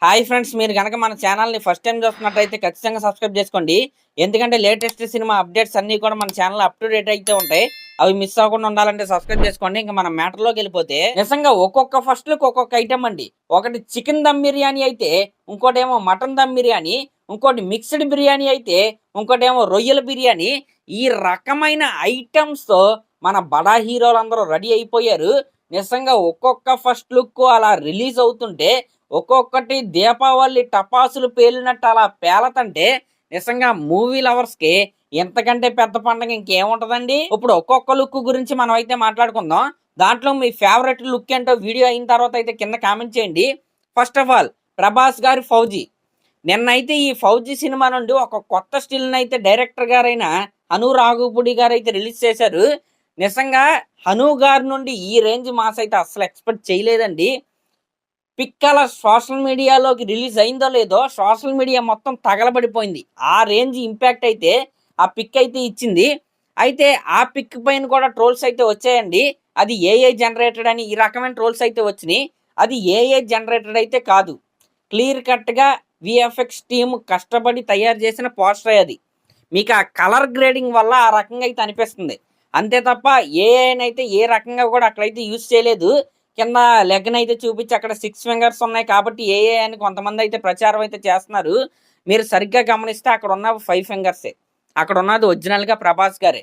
Hi friends, మీరు గనక మన ఛానల్ని ఫస్ట్ టైం చూస్తున్నట్టయితే ఖచ్చితంగా సబ్స్క్రైబ్ చేసుకోండి. ఎందుకంటే లేటెస్ట్ సినిమా అప్డేట్స్ అన్నీ కూడా మన ఛానల్ అప్ టు డేట్ అయితే ఉంటాయి. అవి మిస్ అవ్వకుండా ఉండాలంటే సబ్స్క్రైబ్ చేసుకోండి. ఇంకా మన మ్యాటర్లోకి వెళ్ళిపోతే, నిజంగా ఒక్కొక్క ఫస్ట్ లుక్ ఒక్కొక్క ఐటమ్ అండి. ఒకటి చికెన్ దమ్ బిర్యానీ అయితే, ఇంకోటేమో మటన్ దమ్ బిర్యానీ, ఇంకోటి మిక్స్డ్ బిర్యానీ అయితే, ఇంకోటేమో రొయ్యల బిర్యానీ. ఈ రకమైన ఐటమ్స్తో మన బడా హీరోలందరూ రెడీ అయిపోయారు. నిజంగా ఒక్కొక్క ఫస్ట్ లుక్ అలా రిలీజ్ అవుతుంటే ఒక్కొక్కటి దీపావళి టపాసులు పేలినట్టు అలా పేలతంటే నిజంగా మూవీ లవర్స్కి ఎంతకంటే పెద్ద పండుగ ఇంకేముంటదండి. ఇప్పుడు ఒక్కొక్క లుక్ గురించి మనం అయితే మాట్లాడుకుందాం. దాంట్లో మీ ఫేవరెట్ లుక్ ఏంటో వీడియో అయిన తర్వాత అయితే కింద కామెంట్ చేయండి. ఫస్ట్ ఆఫ్ ఆల్, ప్రభాస్ గారి ఫౌజీ. నిన్నైతే ఈ ఫౌజీ సినిమా నుండి ఒక కొత్త స్టిల్ని అయితే డైరెక్టర్ గారైన హను రాఘుపూడి గారు అయితే రిలీజ్ చేశారు. నిజంగా హను గారి నుండి ఈ రేంజ్ మాస్ అయితే అస్సలు ఎక్స్పెక్ట్ చేయలేదండి. పిక్ అలా సోషల్ మీడియాలోకి రిలీజ్ అయిందో లేదో సోషల్ మీడియా మొత్తం తగలబడిపోయింది. ఆ రేంజ్ ఇంపాక్ట్ అయితే ఆ పిక్ అయితే ఇచ్చింది. అయితే ఆ పిక్ పైన కూడా ట్రోల్స్ అయితే వచ్చాయండి. అది ఏఐ జనరేటెడ్ అని ఈ రకమైన ట్రోల్స్ అయితే వచ్చినాయి. అది ఏఐ జనరేటెడ్ అయితే కాదు, క్లియర్ కట్గా విఎఫ్ఎక్స్ టీమ్ కష్టపడి తయారు చేసిన పోస్టర్ అది. మీకు ఆ కలర్ గ్రేడింగ్ వల్ల ఆ రకంగా అయితే అనిపిస్తుంది. అంతే తప్ప ఏఐనైతే ఏ రకంగా కూడా అక్కడైతే యూజ్ చేయలేదు. కింద లెగ్ని అయితే చూపించి అక్కడ 6 ఫింగర్స్ ఉన్నాయి కాబట్టి ఏఏ అని కొంతమంది అయితే ప్రచారం అయితే చేస్తున్నారు. మీరు సరిగ్గా గమనిస్తే అక్కడ ఉన్న 5 ఫింగర్సే. అక్కడ ఉన్నది ఒరిజినల్గా ప్రభాస్ గారే.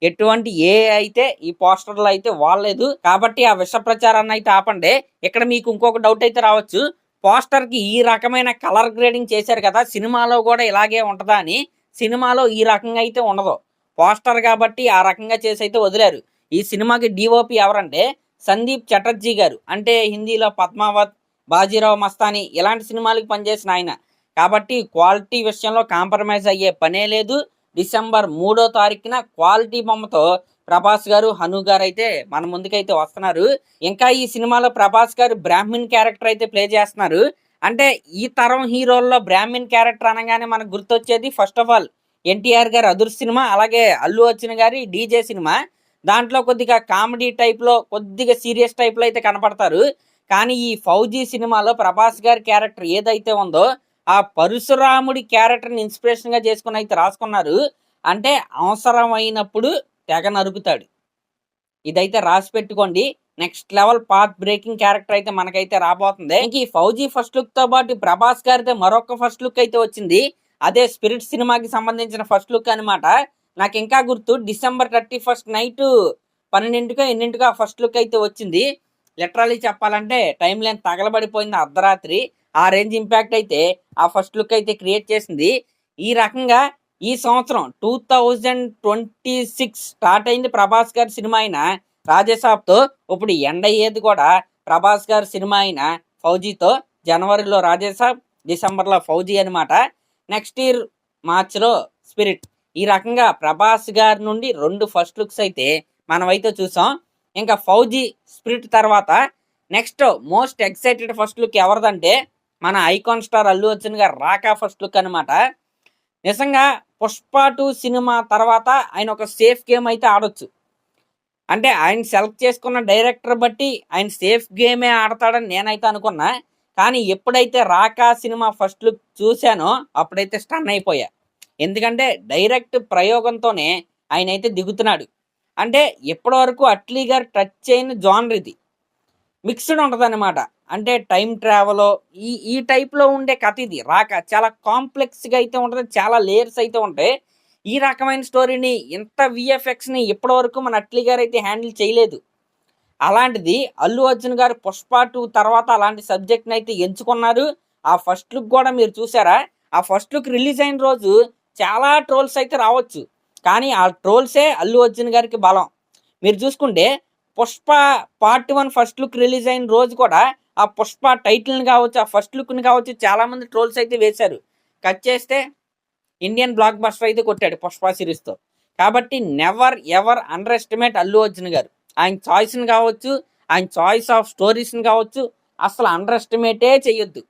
ఎటువంటి ఏఐ అయితే ఈ పోస్టర్లో అయితే వాడలేదు. కాబట్టి ఆ విష ప్రచారాన్ని అయితే ఆపండి. ఇక్కడ మీకు ఇంకొక డౌట్ అయితే రావచ్చు, పోస్టర్కి ఈ రకమైన కలర్ గ్రేడింగ్ చేశారు కదా, సినిమాలో కూడా ఇలాగే ఉంటుందా అని. సినిమాలో ఈ రకంగా అయితే ఉండదు. పోస్టర్ కాబట్టి ఆ రకంగా చేసి అయితే వదిలేరు. ఈ సినిమాకి డిఓపి ఎవరంటే సందీప్ చటర్జీ గారు. అంటే హిందీలో పద్మావత్, బాజీరావు మస్తాని ఇలాంటి సినిమాలకు పనిచేసిన ఆయన. కాబట్టి క్వాలిటీ విషయంలో కాంప్రమైజ్ అయ్యే పనే లేదు. డిసెంబర్ 3వ తారీఖున క్వాలిటీ బొమ్మతో ప్రభాస్ గారు, హను గారు అయితే మన ముందుకైతే వస్తున్నారు. ఇంకా ఈ సినిమాలో ప్రభాస్ గారు బ్రాహ్మిన్ క్యారెక్టర్ అయితే ప్లే చేస్తున్నారు. అంటే ఈ తరం హీరోల్లో బ్రాహ్మిన్ క్యారెక్టర్ అనగానే మనకు గుర్తొచ్చేది ఫస్ట్ ఆఫ్ ఆల్ ఎన్టీఆర్ గారి అదుర్ సినిమా, అలాగే అల్లు అర్జున్ గారి డీజే సినిమా. దాంట్లో కొద్దిగా కామెడీ టైప్లో, కొద్దిగా సీరియస్ టైప్లో అయితే కనపడతారు. కానీ ఈ ఫౌజీ సినిమాలో ప్రభాస్ గారి క్యారెక్టర్ ఏదైతే ఉందో ఆ పరశురాముడి క్యారెక్టర్ని ఇన్స్పిరేషన్గా చేసుకుని అయితే రాసుకున్నారు. అంటే అవసరమైనప్పుడు తెగ నరుకుతాడు. ఇదైతే రాసి పెట్టుకోండి. Next level path breaking character అయితే మనకైతే రాబోతుంది. ఇంక ఈ ఫౌజీ ఫస్ట్ లుక్ తో పాటు ప్రభాస్ గారితో మరొక ఫస్ట్ లుక్ అయితే వచ్చింది. అదే స్పిరిట్ సినిమాకి సంబంధించిన ఫస్ట్ లుక్ అనమాట. నాకు ఇంకా గుర్తు, డిసెంబర్ 31 నైట్ 12కో ఎన్నింటికో ఆ ఫస్ట్ లుక్ అయితే వచ్చింది. లిటరలీ చెప్పాలంటే టైం లైన్ తగలబడిపోయింది అర్ధరాత్రి. ఆ రేంజ్ ఇంపాక్ట్ అయితే ఆ ఫస్ట్ లుక్ అయితే క్రియేట్ చేసింది. ఈ రకంగా ఈ సంవత్సరం 2026 స్టార్ట్ అయింది ప్రభాస్ గారి సినిమా అయిన రాజేసాబ్తో. ఇప్పుడు ఎండ్ అయ్యేది కూడా ప్రభాస్ గారి సినిమా అయిన ఫౌజీతో. జనవరిలో రాజేసాబ్, డిసెంబర్లో ఫౌజీ అనమాట. నెక్స్ట్ ఇయర్ మార్చ్లో స్పిరిట్. ఈ రకంగా ప్రభాస్ గారి నుండి 2 ఫస్ట్ లుక్స్ అయితే మనమైతే చూసాం. ఇంకా ఫౌజీ, స్పిరిట్ తర్వాత next most excited first look ఎవరిదంటే మన ఐకాన్ స్టార్ అల్లు అర్జున్ గారు రాకా ఫస్ట్ లుక్ అనమాట. నిజంగా పుష్ప 2 సినిమా తర్వాత ఆయన ఒక సేఫ్ గేమ్ అయితే ఆడొచ్చు. అంటే ఆయన సెలెక్ట్ చేసుకున్న డైరెక్టర్ బట్టి ఆయన సేఫ్ గేమే ఆడతాడని నేనైతే అనుకున్నా. కానీ ఎప్పుడైతే రాకా సినిమా ఫస్ట్ లుక్ చూశానో అప్పుడైతే స్టన్ అయిపోయా. ఎందుకంటే డైరెక్ట్ ప్రయోగంతోనే ఆయన అయితే దిగుతున్నాడు. అంటే ఇప్పటివరకు అట్లీ గారు టచ్ చేయని జానర్ ఇది. మిక్స్డ్ ఉంటుంది అనమాట. అంటే టైం ట్రావెల్ ఈ టైప్లో ఉండే కథ ఇది. రాక చాలా కాంప్లెక్స్గా అయితే ఉంటుంది, చాలా లేయర్స్ అయితే ఉంటాయి. ఈ రకమైన స్టోరీని, ఇంత విఎఫ్ఎక్స్ని ఇప్పటివరకు మన అట్లీ గారు అయితే హ్యాండిల్ చేయలేదు. అలాంటిది అల్లు అర్జున్ గారు పుష్ప 2 తర్వాత అలాంటి సబ్జెక్ట్ని అయితే ఎంచుకున్నారు. ఆ ఫస్ట్ లుక్ కూడా మీరు చూసారా? ఆ ఫస్ట్ లుక్ రిలీజ్ అయిన రోజు చాలా ట్రోల్స్ అయితే రావచ్చు, కానీ ఆ ట్రోల్సే అల్లు అర్జున్ గారికి బలం. మీరు చూసుకుంటే Pushpa part 1 first look release అయిన రోజు కూడా ఆ పుష్ప టైటిల్ని కావచ్చు, ఆ ఫస్ట్ లుక్ని కావచ్చు, చాలామంది ట్రోల్స్ అయితే వేశారు. కట్ చేస్తే ఇండియన్ బ్లాక్ బస్టర్ అయితే కొట్టాడు పుష్ప సిరీస్తో. కాబట్టి never ever under estimate Allu Arjun గారు. ఆయన చాయిస్ని కావచ్చు, ఆయన చాయిస్ ఆఫ్ స్టోరీస్ని కావచ్చు, అసలు అండర్ ఎస్టిమేటే చేయొద్దు.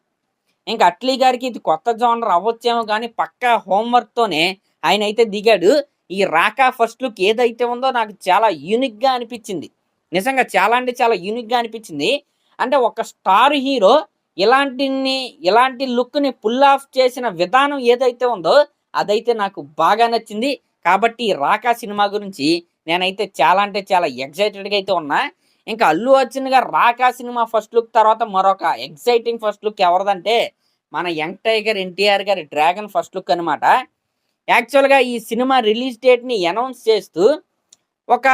ఇంకా అట్లీ గారికి ఇది కొత్త జానర్ అవ్వచ్చేమో కానీ పక్కా హోంవర్క్తోనే ఆయన అయితే దిగాడు. ఈ రాకా ఫస్ట్ లుక్ ఏదైతే ఉందో నాకు చాలా యూనిక్గా అనిపించింది. నిజంగా చాలా అంటే చాలా యూనిక్గా అనిపించింది. అంటే ఒక స్టార్ హీరో ఇలాంటి లుక్ని పుల్ ఆఫ్ చేసిన విధానం ఏదైతే ఉందో అదైతే నాకు బాగా నచ్చింది. కాబట్టి ఈ 'రాకా' సినిమా గురించి నేనైతే చాలా అంటే చాలా ఎక్సైటెడ్‌గా అయితే ఉన్నా. ఇంకా అల్లు అర్జున్ గారు 'రాకా' సినిమా ఫస్ట్ లుక్ తర్వాత మరొక ఎక్సైటింగ్ ఫస్ట్ లుక్ ఎవరిదంటే మన యంగ్ టైగర్ ఎన్టీఆర్ గారి 'డ్రాగన్' ఫస్ట్ లుక్ అనమాట. యాక్చువల్‌గా ఈ సినిమా రిలీజ్ డేట్‌ని అనౌన్స్ చేస్తూ ఒక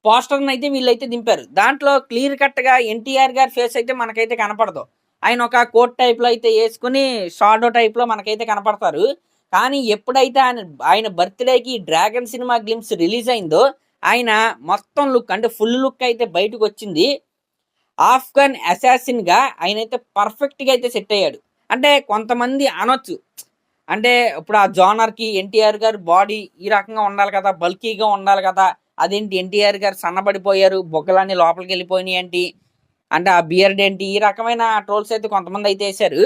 పోస్టర్‌నైతే వీళ్ళైతే దింపారు. దాంట్లో క్లియర్ కట్‌గా ఎన్టీఆర్ గారి ఫేస్ అయితే మనకైతే కనపడదు. ఆయన ఒక కోట్ టైప్‌లో అయితే యేసుకొని షాడో టైప్‌లో మనకైతే కనపడతారు. కానీ ఎప్పుడైతే ఆయన బర్త్‌డేకి 'డ్రాగన్' సినిమా గ్లింప్స్ రిలీజ్ అయిందో ఆయన మొత్తం లుక్ అంటే ఫుల్ లుక్ అయితే బయటకొచ్చింది. ఆఫ్ఘన్ అసాసిన్‌గా ఆయనైతే పర్ఫెక్ట్‌గా అయితే సెట్ అయ్యాడు. అంటే కొంతమంది అనొచ్చు. అంటే ఇప్పుడు ఆ జోనర్‌కి ఎన్టీఆర్ గారి బాడీ ఈ రకంగా ఉండాలి కదా! బల్కీగా ఉండాలి కదా! అదేంటి ఎన్టీఆర్ గారు సన్నబడిపోయారు. బుగ్గలన్నీ లోపలికెళ్ళిపోయినాయేంటి? అంటే ఆ బియర్డ్ ఏంటి? ఈ రకమైన ట్రోల్స్ అయితే కొంతమందయితే ఏశారు.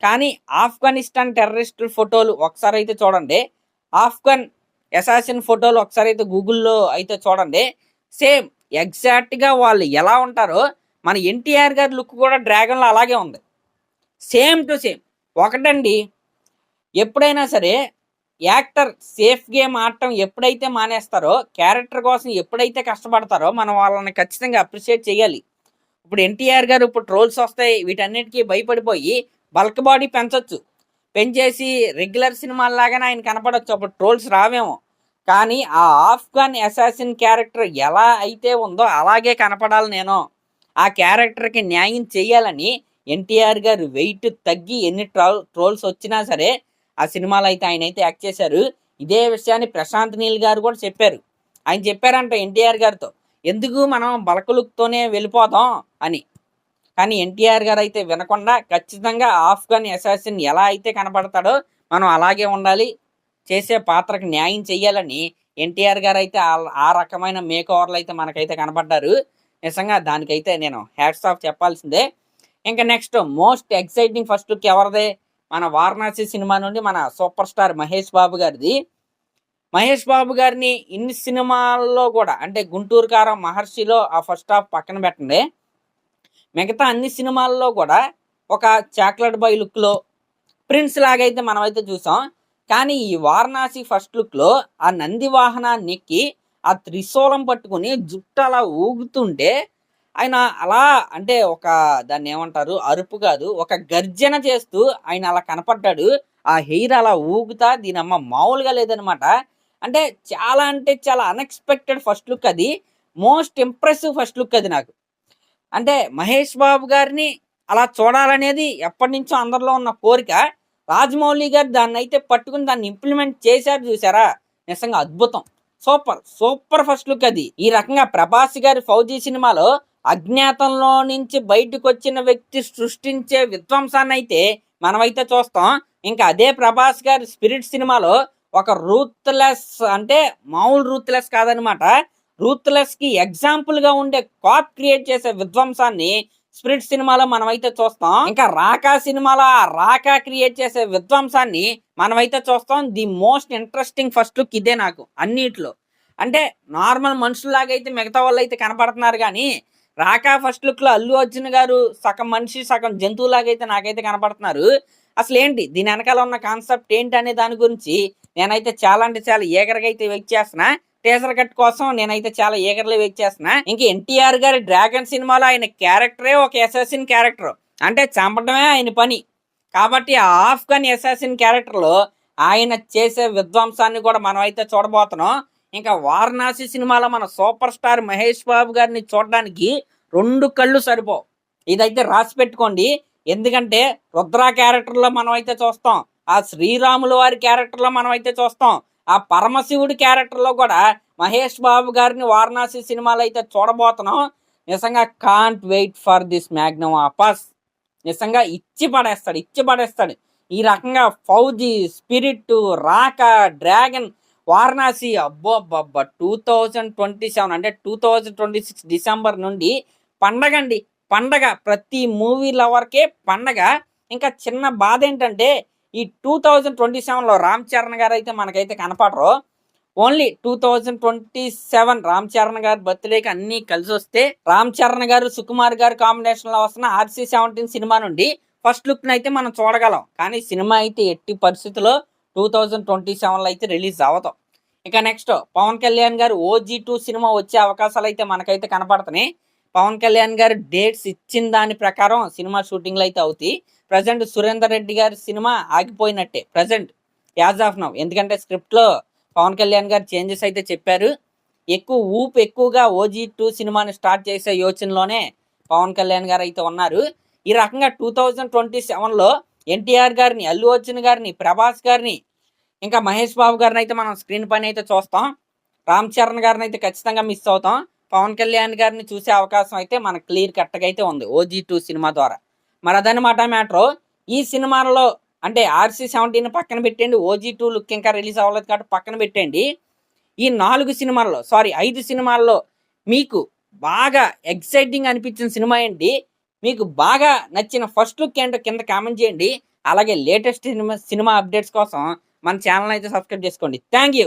కానీ ఆఫ్ఘనిస్తాన్ టెర్రరిస్టుల ఫోటోలు ఒకసారయితే చూడండి. ఆఫ్ఘన్ అసాసిన్ ఫోటోలు ఒకసారయితే గూగుల్‌లో అయితే చూడండి. సేమ్ ఎగ్జాక్ట్‌గా వాళ్ళు ఎలా ఉంటారో మన ఎన్టీఆర్ గారి లుక్ కూడా 'డ్రాగన్‌లో' అలాగే ఉంది. Same to same. ఒకటండి ఎప్పుడైనా సరే యాక్టర్ సేఫ్ గేమ్ ఆడటం ఎప్పుడైతే మానేస్తారో, క్యారెక్టర్ కోసం ఎప్పుడైతే కష్టపడతారో మనం వాళ్ళని ఖచ్చితంగా అప్రిషియేట్ చేయాలి. ఇప్పుడు ఎన్టీఆర్ గారు ఇప్పుడు ట్రోల్స్ వస్తాయి వీటన్నిటికీ భయపడిపోయి బల్క్ బాడీ పెంచొచ్చు. పెంచేసి రెగ్యులర్ సినిమాల్లాగానే ఆయన కనపడొచ్చు. అప్పుడు ట్రోల్స్ రావేమో. కానీ ఆ ఆఫ్ఘన్ అసాసిన్ క్యారెక్టర్ ఎలా అయితే ఉందో అలాగే కనపడాలి నేను. ఆ క్యారెక్టర్‌కి న్యాయం చేయాలని ఎన్టీఆర్ గారు వెయిట్ తగ్గి ఎన్ని ట్రోల్స్ వచ్చినా సరే ఆ సినిమాలో అయితే ఆయనైతే యాక్ట్ చేశారు. ఇదే విషయాన్ని ప్రశాంత్ నీల్ గారు కూడా చెప్పారు. ఆయన చెప్పారంట ఎన్టీఆర్ గారితో, ఎందుకు మనం బల్క్ లుక్‌తోనే వెళ్ళిపోదాం అని. కానీ ఎన్టీఆర్ గారు అయితే వినకుండా ఖచ్చితంగా ఆఫ్ఘన్ అసాసిన్ ఎలా అయితే కనపడతాడో మనం అలాగే ఉండాలి. చేసే పాత్రకు న్యాయం చేయాలని ఎన్టీఆర్ గారు అయితే ఆ రకమైన మేక్ ఓవర్‌లో అయితే మనకైతే కనపడ్డారు. నిజంగా దానికైతే నేను హ్యాట్స్ ఆఫ్ చెప్పాల్సిందే. ఇంకా next most exciting first look ఎవరిది? మన 'వారణాసి' సినిమా నుండి మన సూపర్ స్టార్ మహేష్ బాబు గారిది. మహేష్ బాబు గారిని ఇన్ని సినిమాల్లో కూడా అంటే 'గుంటూరు కారం', 'మహర్షిలో' ఆ ఫస్ట్ హాఫ్ పక్కన పెట్టండి. మిగతా అన్ని సినిమాల్లో కూడా ఒక చాక్లెట్ బాయ్ లుక్‌లో ప్రిన్స్ లాగైతే మనమైతే చూసాం. కానీ ఈ 'వారణాసి' ఫస్ట్ లుక్‌లో ఆ నంది వాహనాన్ని ఎక్కి ఆ త్రిశూలం పట్టుకొని జుట్టు అలా ఊగుతుంటే ఆయన అలా అంటే ఒక దాన్నేమంటారు అరుపు కాదు. ఒక గర్జన చేస్తూ ఆయన అలా కనపడ్డాడు. ఆ హెయిర్ అలా ఊగుతా దీనమ్మ మామూలుగా లేదనమాట. అంటే చాలా అన్‌ఎక్స్‌పెక్టెడ్ ఫస్ట్ లుక్ అది. మోస్ట్ ఇంప్రెసివ్ ఫస్ట్ లుక్ అది నాకు. అంటే మహేష్ బాబు గారిని అలా చూడాలనేది ఎప్పటినుంచో అందరిలో ఉన్న కోరిక. రాజమౌళి గారు దాన్నైతే పట్టుకొని దాన్ని ఇంప్లిమెంట్ చేశారు చూసారా? నిజంగా అద్భుతం. సూపర్! సూపర్ ఫస్ట్ లుక్ అది. ఈ రకంగా 'ప్రభాస్' గారి 'ఫౌజీ' సినిమాలో అజ్ఞాతంలో నుంచి బయటకొచ్చిన వ్యక్తి సృష్టించే విధ్వంసాన్నైతే మనమైతే చూస్తాం. ఇంకా అదే 'ప్రభాస్' గారి 'స్పిరిట్' సినిమాలో ఒక రూత్‌లెస్ అంటే మామూలు రూత్‌లెస్ కాదనమాట. రూత్‌లెస్‌కి ఎగ్జాంపుల్‌గా ఉండే కాప్ క్రియేట్ చేసే విధ్వంసాన్ని 'స్పిరిట్' సినిమాలో మనమైతే చూస్తాం. ఇంకా 'రాకా' సినిమాలో ఆ 'రాకా' క్రియేట్ చేసే విధ్వంసాన్ని మనమైతే చూస్తాం. The most interesting first look ఇదే నాకు అన్నిట్లో. అంటే నార్మల్ మనుషుల్లాగైతే మిగతా వాళ్ళైతే కనపడుతున్నారు గానీ, 'రాకా' ఫస్ట్ లుక్‌లో అల్లు అర్జున్ గారు సగం మనిషి, సగం జంతువులాగైతే నాకైతే కనపడుతున్నారు. అసలేంటి దీని వెనకాల ఉన్న కాన్సెప్ట్ ఏంటనే దాని గురించి నేనైతే చాలా అంటే చాలా ఈగర్‌గా అయితే వెయిట్ చేస్తున్నా. టీజర్ కట్ కోసం నేనైతే చాలా ఈగర్‌లీ వెయిట్ చేస్తున్నా. ఇంక ఎన్టీఆర్ గారి 'డ్రాగన్' సినిమాలో ఆయన క్యారెక్టరే ఒక అసాసిన్ క్యారెక్టర్. అంటే చంపడమే ఆయన పని. కాబట్టి ఆ ఆఫ్ఘన్ అసాసిన్ క్యారెక్టర్‌లో ఆయన చేసే విధ్వంసాన్ని కూడా మనమైతే చూడబోతున్నాం. ఇంకా 'వారణాసి' సినిమాలో మన సూపర్ స్టార్ మహేష్ బాబు గారిని చూడడానికి 2 కళ్ళు సరిపోవు. ఇదైతే రాసి పెట్టుకోండి. ఎందుకంటే 'రుద్ర' క్యారెక్టర్‌లో మనమైతే చూస్తాం. ఆ శ్రీరాముల వారి క్యారెక్టర్‌లో మనమైతే చూస్తాం. ఆ పరమశివుడి క్యారెక్టర్‌లో కూడా మహేష్ బాబు గారిని 'వారణాసి' సినిమాలో అయితే చూడబోతున్నాం. నిజంగా can't wait for this magnum opus. నిజంగా ఇచ్చి పడేస్తాడు. ఇచ్చి పడేస్తాడు. ఈ రకంగా 'ఫౌజీ', 'స్పిరిట్', 'రాకా', 'డ్రాగన్', 'వారణాసి' అబ్బబ్బబ్బా! 2027 అంటే 2026 డిసెంబర్ నుండి పండగండి. పండగ. ప్రతి మూవీ లవర్‌కే పండగ. ఇంకా చిన్న బాధేంటంటే ఈ 2027లో 'రామ్ చరణ్' గారైతే మనకైతే కనపడరు. ఓన్లీ 2027 రామ్ చరణ్ గారి బర్త్డేకి అన్ని కలిసి వస్తే రామ్ చరణ్ గారు సుకుమార్ గారు కాంబినేషన్ లో వస్తున్న RC-17 సినిమా నుండి ఫస్ట్ లుక్ అయితే మనం చూడగలం. కానీ సినిమా అయితే ఎట్టి పరిస్థితుల్లో 2027లో అయితే రిలీజ్ అవుతాం. ఇక నెక్స్ట్ పవన్ కళ్యాణ్ గారు OG2 సినిమా వచ్చే అవకాశాలు అయితే మనకైతే కనపడుతున్నాయి. పవన్ కళ్యాణ్ గారు డేట్స్ ఇచ్చిన దాని ప్రకారం సినిమా షూటింగ్లు అయితే అవుతాయి. ప్రజెంట్ సురేందర్ రెడ్డి గారి సినిమా ఆగిపోయినట్టే ప్రజెంట్ యాజ్ ఆఫ్ నౌ. ఎందుకంటే స్క్రిప్ట్లో పవన్ కళ్యాణ్ గారు చేంజెస్ అయితే చెప్పారు. ఎక్కువగా OG2 సినిమాని స్టార్ట్ చేసే యోచనలోనే పవన్ కళ్యాణ్ గారు అయితే ఉన్నారు. ఈ రకంగా 2027లో ఎన్టీఆర్ గారిని, అల్లు అర్జున్ గారిని, ప్రభాస్ గారిని, ఇంకా మహేష్ బాబు గారిని అయితే మనం స్క్రీన్ పైన అయితే చూస్తాం. రామ్ చరణ్ గారిని అయితే ఖచ్చితంగా మిస్ అవుతాం. పవన్ కళ్యాణ్ గారిని చూసే అవకాశం అయితే మనకు క్లియర్ కట్గా అయితే ఉంది OG2 సినిమా ద్వారా. మరి అదనమాట మ్యాటర్. ఈ సినిమాలలో అంటే RC-17 పక్కన పెట్టండి, OG2 లుక్ ఇంకా రిలీజ్ అవ్వలేదు కాబట్టి పక్కన పెట్టండి. ఈ 5 సినిమాల్లో మీకు బాగా ఎక్సైటింగ్ అనిపించిన సినిమా ఏంటి, మీకు బాగా నచ్చిన ఫస్ట్ లుక్ ఏంటో కింద కామెంట్ చేయండి. అలాగే లేటెస్ట్ సినిమా అప్డేట్స్ కోసం మన ఛానల్ అయితే సబ్స్క్రైబ్ చేసుకోండి. Thank you.